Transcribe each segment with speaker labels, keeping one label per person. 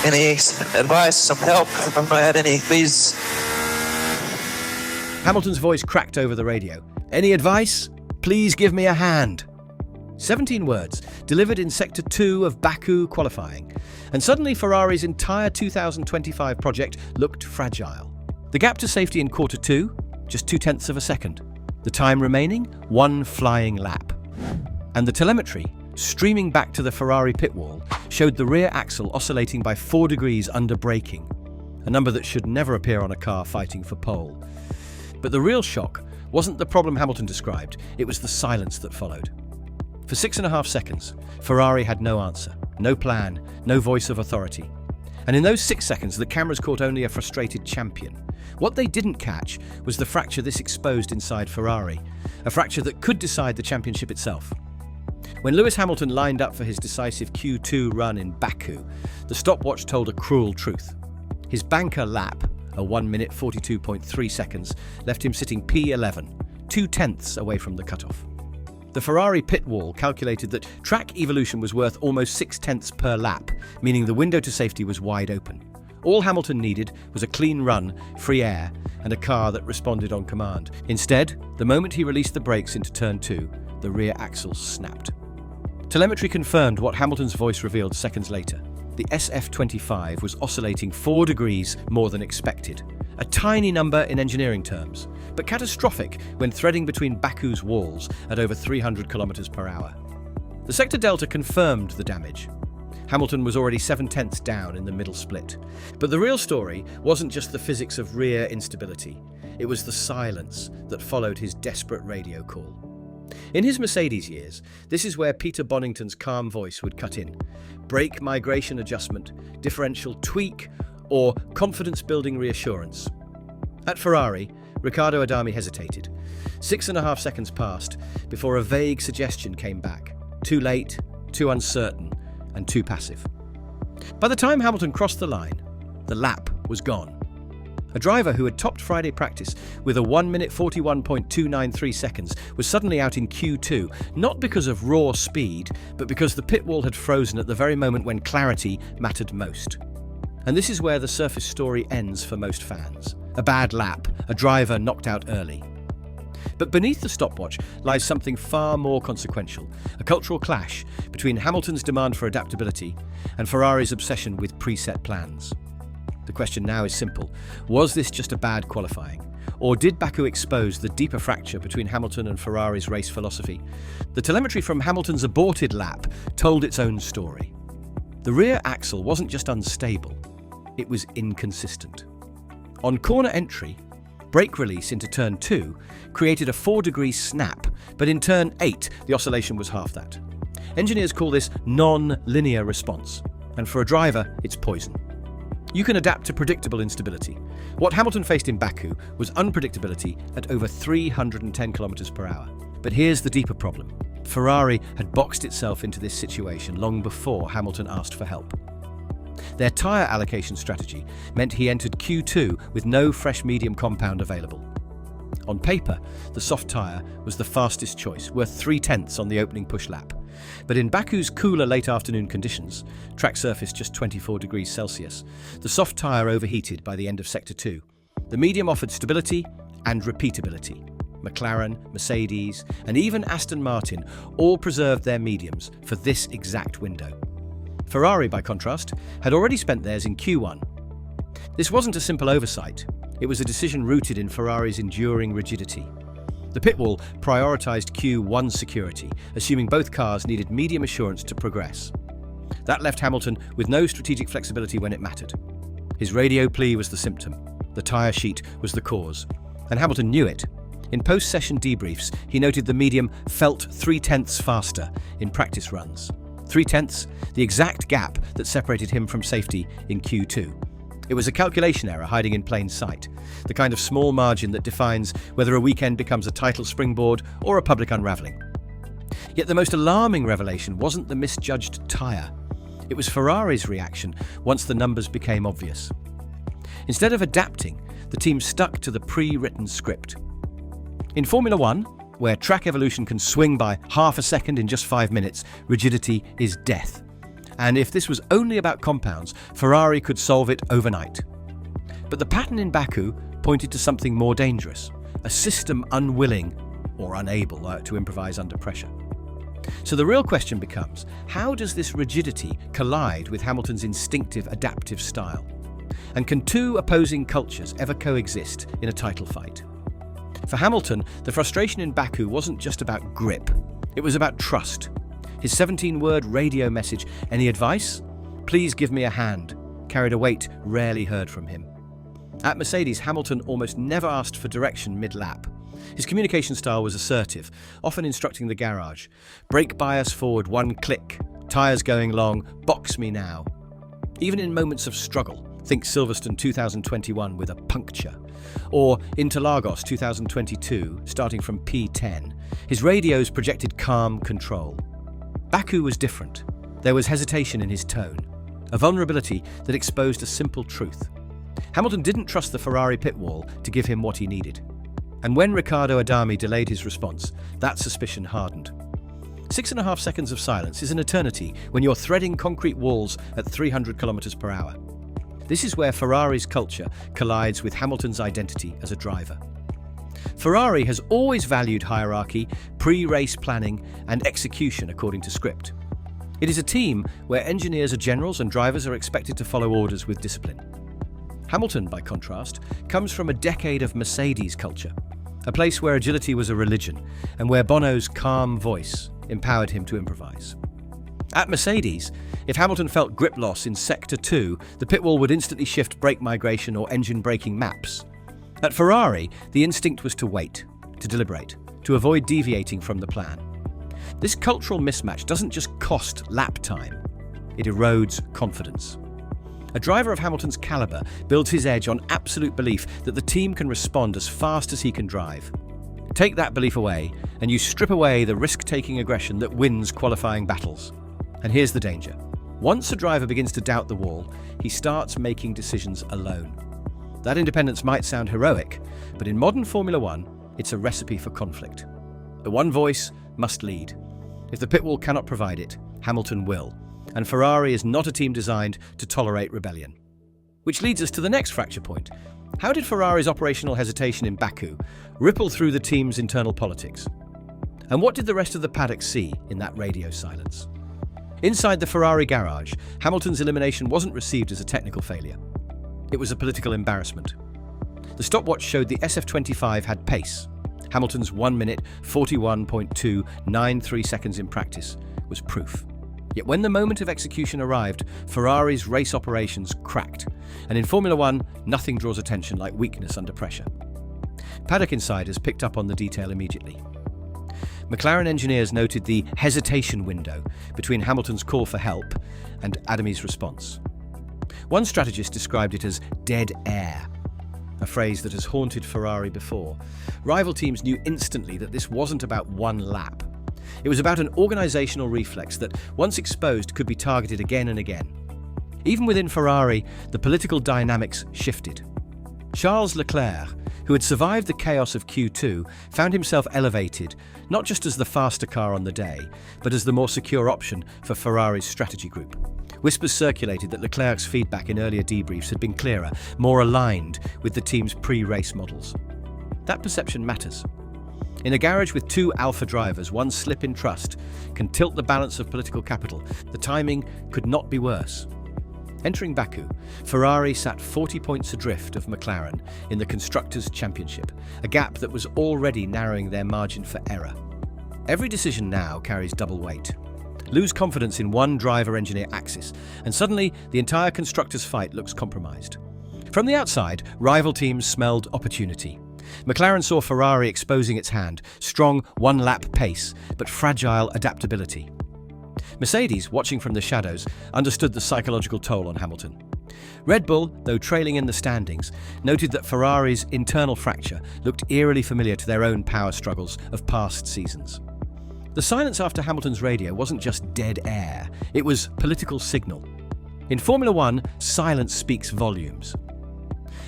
Speaker 1: Any advice, some help? If I had any, please.
Speaker 2: Hamilton's voice cracked over the radio. Any advice? Please give me a hand. 17 words, delivered in Sector 2 of Baku qualifying. And suddenly Ferrari's entire 2025 project looked fragile. The gap to safety in quarter 2, just 0.2 of a second. The time remaining, 1 flying lap. And the telemetry, streaming back to the Ferrari pit wall, showed the rear axle oscillating by 4 degrees under braking, a number that should never appear on a car fighting for pole. But the real shock wasn't the problem Hamilton described, it was the silence that followed. For 6.5 seconds, Ferrari had no answer, no plan, no voice of authority. And in those 6 seconds, the cameras caught only a frustrated champion. What they didn't catch was the fracture this exposed inside Ferrari, a fracture that could decide the championship itself. When Lewis Hamilton lined up for his decisive Q2 run in Baku, the stopwatch told a cruel truth. His banker lap, a 1 minute 42.3 seconds, left him sitting P11, 0.2 away from the cutoff. The Ferrari pit wall calculated that track evolution was worth almost 0.6 per lap, meaning the window to safety was wide open. All Hamilton needed was a clean run, free air, and a car that responded on command. Instead, the moment he released the brakes into turn 2, the rear axle snapped. Telemetry confirmed what Hamilton's voice revealed seconds later. The SF25 was oscillating 4 degrees more than expected, a tiny number in engineering terms, but catastrophic when threading between Baku's walls at over 300 kilometers per hour. The sector delta confirmed the damage. Hamilton was already 0.7 down in the middle split. But the real story wasn't just the physics of rear instability. It was the silence that followed his desperate radio call. In his Mercedes years, this is where Peter Bonington's calm voice would cut in. Brake migration adjustment, differential tweak, or confidence-building reassurance. At Ferrari, Riccardo Adami hesitated. 6.5 seconds passed before a vague suggestion came back. Too late, too uncertain, and too passive. By the time Hamilton crossed the line, the lap was gone. A driver who had topped Friday practice with a 1 minute 41.293 seconds was suddenly out in Q2, not because of raw speed, but because the pit wall had frozen at the very moment when clarity mattered most. And this is where the surface story ends for most fans. A bad lap, a driver knocked out early. But beneath the stopwatch lies something far more consequential, a cultural clash between Hamilton's demand for adaptability and Ferrari's obsession with preset plans. The question now is simple. Was this just a bad qualifying? Or did Baku expose the deeper fracture between Hamilton and Ferrari's race philosophy? The telemetry from Hamilton's aborted lap told its own story. The rear axle wasn't just unstable, it was inconsistent. On corner entry, brake release into turn 2 created a 4-degree snap, but in turn 8, the oscillation was half that. Engineers call this non-linear response, and for a driver, it's poison. You can adapt to predictable instability. What Hamilton faced in Baku was unpredictability at over 310 kilometers per hour. But here's the deeper problem. Ferrari had boxed itself into this situation long before Hamilton asked for help. Their tyre allocation strategy meant he entered Q2 with no fresh medium compound available. On paper, the soft tyre was the fastest choice, worth 0.3 on the opening push lap. But in Baku's cooler late afternoon conditions, track surface just 24 degrees Celsius, the soft tyre overheated by the end of Sector 2. The medium offered stability and repeatability. McLaren, Mercedes, and even Aston Martin all preserved their mediums for this exact window. Ferrari, by contrast, had already spent theirs in Q1. This wasn't a simple oversight. It was a decision rooted in Ferrari's enduring rigidity. The pit wall prioritised Q1 security, assuming both cars needed medium assurance to progress. That left Hamilton with no strategic flexibility when it mattered. His radio plea was the symptom. The tyre sheet was the cause. And Hamilton knew it. In post-session debriefs, he noted the medium felt 0.3 faster in practice runs. 0.3, the exact gap that separated him from safety in Q2. It was a calculation error hiding in plain sight, the kind of small margin that defines whether a weekend becomes a title springboard or a public unravelling. Yet the most alarming revelation wasn't the misjudged tyre. It was Ferrari's reaction once the numbers became obvious. Instead of adapting, the team stuck to the pre-written script. In Formula 1, where track evolution can swing by half a second in just 5 minutes, rigidity is death. And if this was only about compounds, Ferrari could solve it overnight. But the pattern in Baku pointed to something more dangerous, a system unwilling or unable to improvise under pressure. So the real question becomes, how does this rigidity collide with Hamilton's instinctive adaptive style? And can two opposing cultures ever coexist in a title fight? For Hamilton, the frustration in Baku wasn't just about grip, it was about trust. His 17-word radio message, "Any advice? Please give me a hand," carried a weight rarely heard from him. At Mercedes, Hamilton almost never asked for direction mid-lap. His communication style was assertive, often instructing the garage. "Brake bias forward 1 click, tyres going long, box me now." Even in moments of struggle, think Silverstone 2021 with a puncture, or Interlagos 2022 starting from P10, his radios projected calm control. Baku was different. There was hesitation in his tone, a vulnerability that exposed a simple truth. Hamilton didn't trust the Ferrari pit wall to give him what he needed. And when Riccardo Adami delayed his response, that suspicion hardened. 6.5 seconds of silence is an eternity when you're threading concrete walls at 300 kilometers per hour. This is where Ferrari's culture collides with Hamilton's identity as a driver. Ferrari has always valued hierarchy, pre-race planning, and execution according to script. It is a team where engineers are generals and drivers are expected to follow orders with discipline. Hamilton, by contrast, comes from a decade of Mercedes culture, a place where agility was a religion and where Bono's calm voice empowered him to improvise. At Mercedes, if Hamilton felt grip loss in Sector 2, the pit wall would instantly shift brake migration or engine braking maps. At Ferrari, the instinct was to wait, to deliberate, to avoid deviating from the plan. This cultural mismatch doesn't just cost lap time, it erodes confidence. A driver of Hamilton's caliber builds his edge on absolute belief that the team can respond as fast as he can drive. Take that belief away, and you strip away the risk-taking aggression that wins qualifying battles. And here's the danger. Once a driver begins to doubt the wall, he starts making decisions alone. That independence might sound heroic, but in modern Formula One, it's a recipe for conflict. The one voice must lead. If the pit wall cannot provide it, Hamilton will. And Ferrari is not a team designed to tolerate rebellion. Which leads us to the next fracture point. How did Ferrari's operational hesitation in Baku ripple through the team's internal politics? And what did the rest of the paddock see in that radio silence? Inside the Ferrari garage, Hamilton's elimination wasn't received as a technical failure. It was a political embarrassment. The stopwatch showed the SF25 had pace. Hamilton's 1 minute 41.293 seconds in practice was proof. Yet when the moment of execution arrived, Ferrari's race operations cracked. And in Formula One, nothing draws attention like weakness under pressure. Paddock insiders picked up on the detail immediately. McLaren engineers noted the hesitation window between Hamilton's call for help and Adami's response. One strategist described it as dead air, a phrase that has haunted Ferrari before. Rival teams knew instantly that this wasn't about one lap. It was about an organisational reflex that, once exposed, could be targeted again and again. Even within Ferrari, the political dynamics shifted. Charles Leclerc, who had survived the chaos of Q2, found himself elevated, not just as the faster car on the day, but as the more secure option for Ferrari's strategy group. Whispers circulated that Leclerc's feedback in earlier debriefs had been clearer, more aligned with the team's pre-race models. That perception matters. In a garage with two alpha drivers, one slip in trust can tilt the balance of political capital. The timing could not be worse. Entering Baku, Ferrari sat 40 points adrift of McLaren in the Constructors' Championship, a gap that was already narrowing their margin for error. Every decision now carries double weight. Lose confidence in one driver-engineer axis, and suddenly the entire Constructors' fight looks compromised. From the outside, rival teams smelled opportunity. McLaren saw Ferrari exposing its hand, strong one-lap pace, but fragile adaptability. Mercedes, watching from the shadows, understood the psychological toll on Hamilton. Red Bull, though trailing in the standings, noted that Ferrari's internal fracture looked eerily familiar to their own power struggles of past seasons. The silence after Hamilton's radio wasn't just dead air, it was political signal. In Formula One, silence speaks volumes.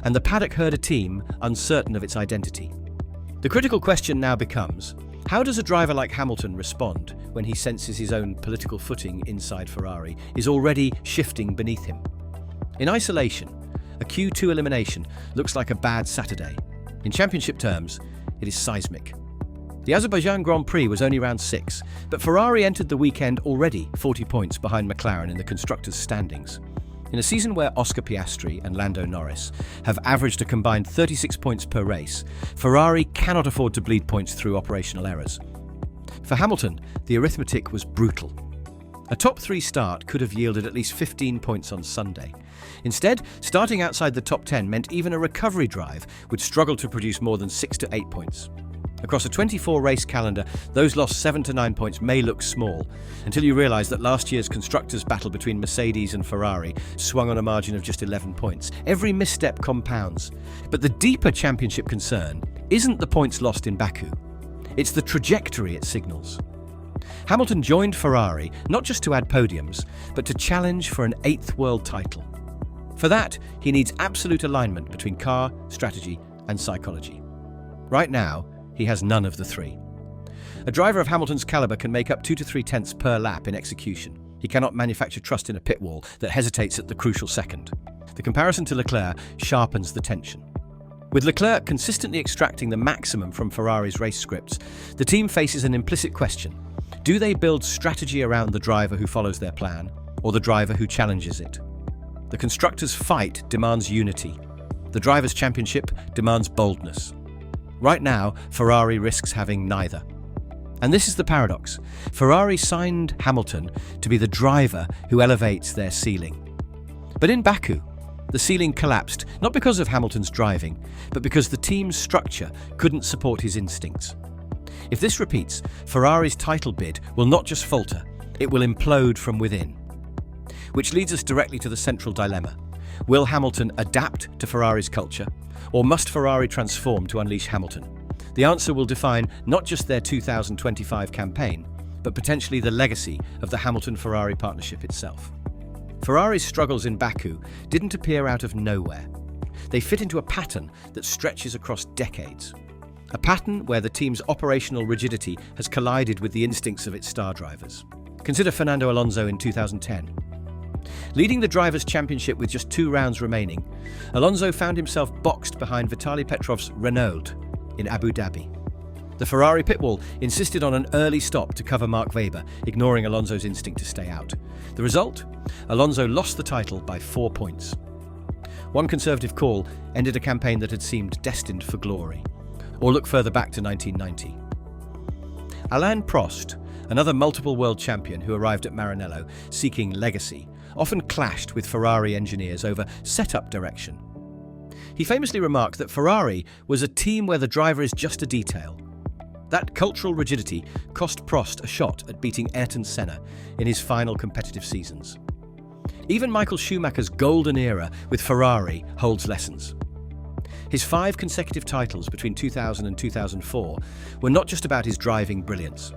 Speaker 2: And the paddock heard a team uncertain of its identity. The critical question now becomes, How does a driver like Hamilton respond when he senses his own political footing inside Ferrari is already shifting beneath him? In isolation, a Q2 elimination looks like a bad Saturday. In championship terms, it is seismic. The Azerbaijan Grand Prix was only round 6, but Ferrari entered the weekend already 40 points behind McLaren in the constructors' standings. In a season where Oscar Piastri and Lando Norris have averaged a combined 36 points per race, Ferrari cannot afford to bleed points through operational errors. For Hamilton, the arithmetic was brutal. A top 3 start could have yielded at least 15 points on Sunday. Instead, starting outside the top 10 meant even a recovery drive would struggle to produce more than 6 to 8 points. Across a 24-race calendar, those lost 7 to 9 points may look small, until you realise that last year's constructors' battle between Mercedes and Ferrari swung on a margin of just 11 points. Every misstep compounds. But the deeper championship concern isn't the points lost in Baku. It's the trajectory it signals. Hamilton joined Ferrari not just to add podiums, but to challenge for an 8th world title. For that, he needs absolute alignment between car, strategy, and psychology. Right now, he has none of the 3. A driver of Hamilton's caliber can make up 2 to 3 tenths per lap in execution. He cannot manufacture trust in a pit wall that hesitates at the crucial second. The comparison to Leclerc sharpens the tension. With Leclerc consistently extracting the maximum from Ferrari's race scripts, the team faces an implicit question. Do they build strategy around the driver who follows their plan, or the driver who challenges it? The constructors' fight demands unity. The drivers' championship demands boldness. Right now, Ferrari risks having neither. And this is the paradox. Ferrari signed Hamilton to be the driver who elevates their ceiling. But in Baku, the ceiling collapsed, not because of Hamilton's driving, but because the team's structure couldn't support his instincts. If this repeats, Ferrari's title bid will not just falter, it will implode from within. Which leads us directly to the central dilemma. Will Hamilton adapt to Ferrari's culture, or must Ferrari transform to unleash Hamilton? The answer will define not just their 2025 campaign, but potentially the legacy of the Hamilton-Ferrari partnership itself. Ferrari's struggles in Baku didn't appear out of nowhere. They fit into a pattern that stretches across decades. A pattern where the team's operational rigidity has collided with the instincts of its star drivers. Consider Fernando Alonso in 2010. Leading the Drivers' Championship with just 2 rounds remaining, Alonso found himself boxed behind Vitaly Petrov's Renault in Abu Dhabi. The Ferrari pitwall insisted on an early stop to cover Mark Webber, ignoring Alonso's instinct to stay out. The result? Alonso lost the title by 4 points. One conservative call ended a campaign that had seemed destined for glory. Or look further back to 1990. Alain Prost, another multiple world champion who arrived at Maranello seeking legacy, often clashed with Ferrari engineers over setup direction. He famously remarked that Ferrari was a team where the driver is just a detail. That cultural rigidity cost Prost a shot at beating Ayrton Senna in his final competitive seasons. Even Michael Schumacher's golden era with Ferrari holds lessons. His 5 consecutive titles between 2000 and 2004 were not just about his driving brilliance.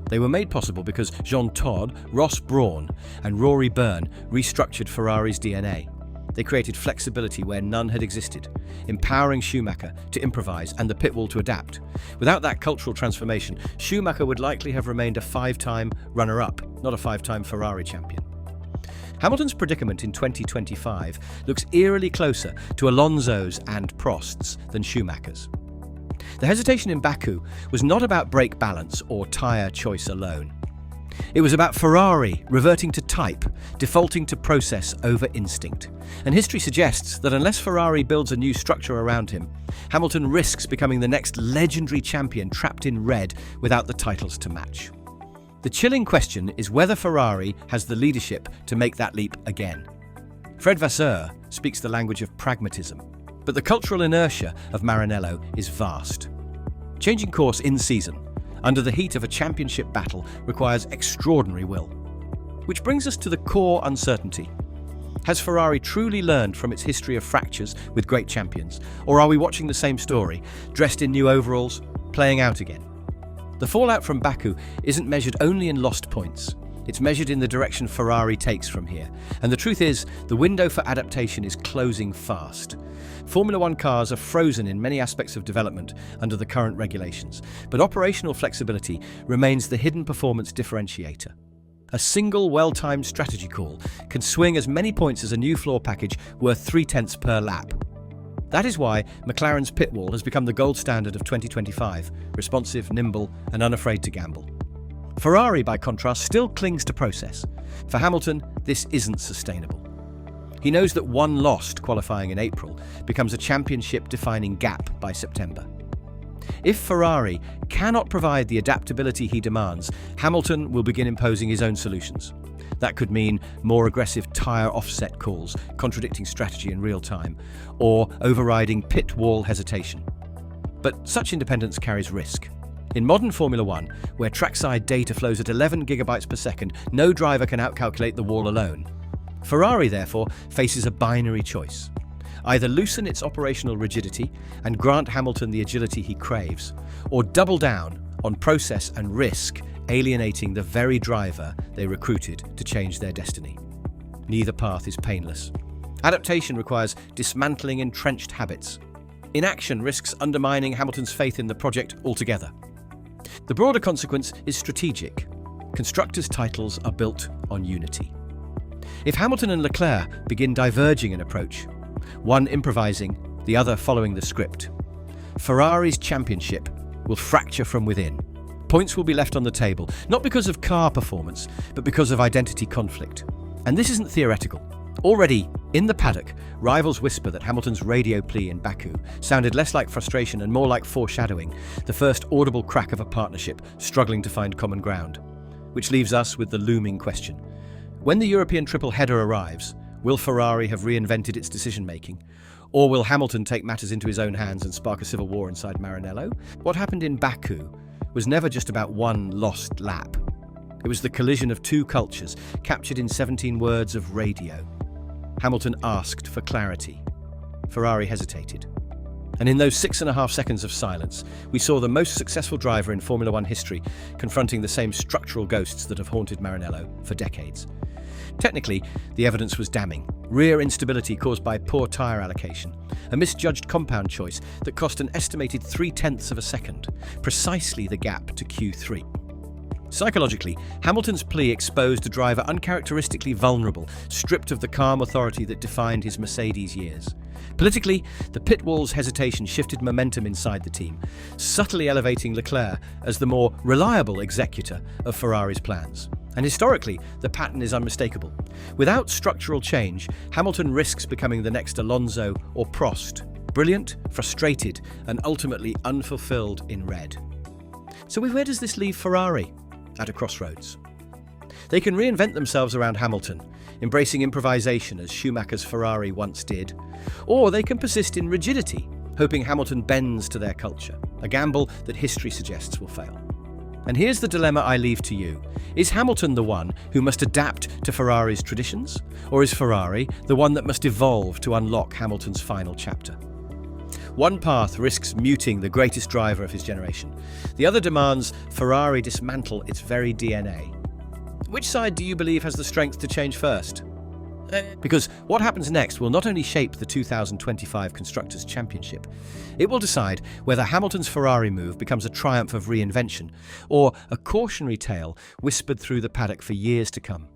Speaker 2: They were made possible because Jean Todt, Ross Brawn, and Rory Byrne restructured Ferrari's DNA. They created flexibility where none had existed, empowering Schumacher to improvise and the pitwall to adapt. Without that cultural transformation, Schumacher would likely have remained a 5-time runner-up, not a 5-time Ferrari champion. Hamilton's predicament in 2025 looks eerily closer to Alonso's and Prost's than Schumacher's. The hesitation in Baku was not about brake balance or tyre choice alone. It was about Ferrari reverting to type, defaulting to process over instinct. And history suggests that unless Ferrari builds a new structure around him, Hamilton risks becoming the next legendary champion trapped in red without the titles to match. The chilling question is whether Ferrari has the leadership to make that leap again. Fred Vasseur speaks the language of pragmatism, but the cultural inertia of Maranello is vast. Changing course in season, under the heat of a championship battle, requires extraordinary will. Which brings us to the core uncertainty. Has Ferrari truly learned from its history of fractures with great champions, or are we watching the same story, dressed in new overalls, playing out again? The fallout from Baku isn't measured only in lost points. It's measured in the direction Ferrari takes from here. And the truth is, the window for adaptation is closing fast. Formula One cars are frozen in many aspects of development under the current regulations, but operational flexibility remains the hidden performance differentiator. A single well-timed strategy call can swing as many points as a new floor package worth 0.3 per lap. That is why McLaren's pitwall has become the gold standard of 2025, responsive, nimble, and unafraid to gamble. Ferrari, by contrast, still clings to process. For Hamilton, this isn't sustainable. He knows that one lost qualifying in April becomes a championship-defining gap by September. If Ferrari cannot provide the adaptability he demands, Hamilton will begin imposing his own solutions. That could mean more aggressive tyre offset calls, contradicting strategy in real time, or overriding pit wall hesitation. But such independence carries risk. In modern Formula One, where trackside data flows at 11 gigabytes per second, no driver can outcalculate the wall alone. Ferrari, therefore, faces a binary choice. Either loosen its operational rigidity and grant Hamilton the agility he craves, or double down on process and risk, alienating the very driver they recruited to change their destiny. Neither path is painless. Adaptation requires dismantling entrenched habits. Inaction risks undermining Hamilton's faith in the project altogether. The broader consequence is strategic. Constructors' titles are built on unity. If Hamilton and Leclerc begin diverging in approach, one improvising, the other following the script, Ferrari's championship will fracture from within. Points will be left on the table, not because of car performance, but because of identity conflict. And this isn't theoretical. Already, in the paddock, rivals whisper that Hamilton's radio plea in Baku sounded less like frustration and more like foreshadowing, the first audible crack of a partnership struggling to find common ground. Which leaves us with the looming question. When the European triple header arrives, will Ferrari have reinvented its decision-making? Or will Hamilton take matters into his own hands and spark a civil war inside Maranello? What happened in Baku was never just about one lost lap. It was the collision of two cultures, captured in 17 words of radio. Hamilton asked for clarity. Ferrari hesitated. And in those 6.5 seconds of silence, we saw the most successful driver in Formula One history confronting the same structural ghosts that have haunted Maranello for decades. Technically, the evidence was damning. Rear instability caused by poor tyre allocation, a misjudged compound choice that cost an estimated 0.3 of a second, precisely the gap to Q3. Psychologically, Hamilton's plea exposed a driver uncharacteristically vulnerable, stripped of the calm authority that defined his Mercedes years. Politically, the pit wall's hesitation shifted momentum inside the team, subtly elevating Leclerc as the more reliable executor of Ferrari's plans. And historically, the pattern is unmistakable. Without structural change, Hamilton risks becoming the next Alonso or Prost, brilliant, frustrated, and ultimately unfulfilled in red. So where does this leave Ferrari? At a crossroads. They can reinvent themselves around Hamilton, embracing improvisation as Schumacher's Ferrari once did, or they can persist in rigidity, hoping Hamilton bends to their culture, a gamble that history suggests will fail. And here's the dilemma I leave to you. Is Hamilton the one who must adapt to Ferrari's traditions, or is Ferrari the one that must evolve to unlock Hamilton's final chapter? One path risks muting the greatest driver of his generation. The other demands Ferrari dismantle its very DNA. Which side do you believe has the strength to change first? Because what happens next will not only shape the 2025 Constructors' Championship, it will decide whether Hamilton's Ferrari move becomes a triumph of reinvention or a cautionary tale whispered through the paddock for years to come.